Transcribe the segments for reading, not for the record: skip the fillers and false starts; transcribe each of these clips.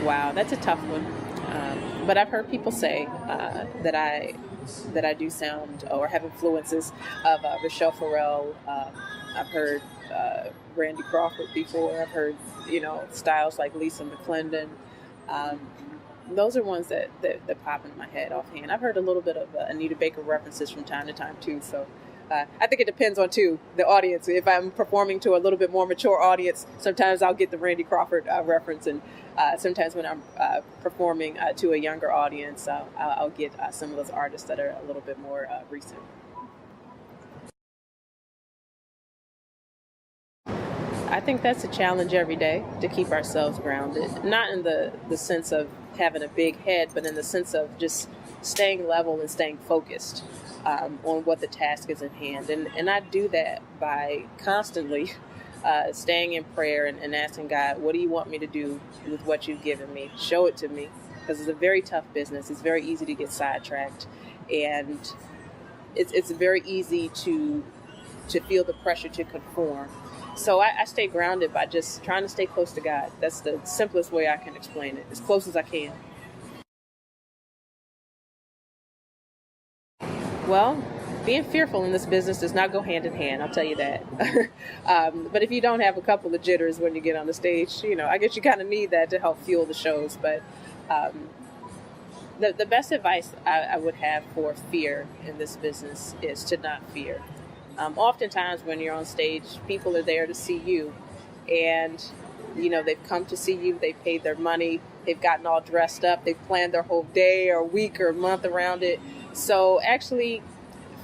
Wow, that's a tough one. But I've heard people say that I do sound or have influences of Rachelle Ferrell. I've heard Randy Crawford before. I've heard styles like Lisa McClendon. Um, those are ones that pop in my head offhand. I've heard a little bit of Anita Baker references from time to time too. So I think it depends on the audience. If I'm performing to a little bit more mature audience, sometimes I'll get the Randy Crawford reference, and sometimes when I'm performing to a younger audience, I'll get some of those artists that are a little bit more recent. I think that's a challenge every day to keep ourselves grounded, not in the sense of having a big head, but in the sense of just staying level and staying focused on what the task is at hand. And I do that by constantly staying in prayer and asking God, what do you want me to do with what you've given me? Show it to me, because it's a very tough business. It's very easy to get sidetracked, and it's very easy to feel the pressure to conform. So I stay grounded by just trying to stay close to God. That's the simplest way I can explain it, as close as I can. Well, being fearful in this business does not go hand in hand, I'll tell you that. But if you don't have a couple of jitters when you get on the stage, I guess you kind of need that to help fuel the shows. But um, the best advice I would have for fear in this business is to not fear. Oftentimes when you're on stage, people are there to see you, and they've come to see you, they've paid their money, they've gotten all dressed up, they've planned their whole day or week or month around it. So actually,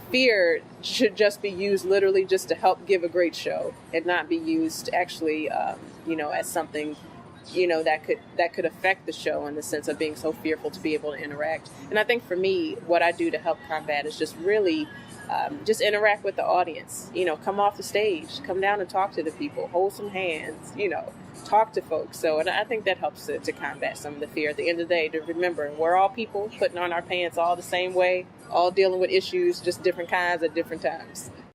fear should just be used literally just to help give a great show, and not be used actually as something that could affect the show, in the sense of being so fearful to be able to interact. And I think for me, what I do to help combat is just really just interact with the audience. Come off the stage, come down and talk to the people, hold some hands, talk to folks. So, and I think that helps to combat some of the fear. At the end of the day, to remember, we're all people putting on our pants all the same way, all dealing with issues, just different kinds at different times.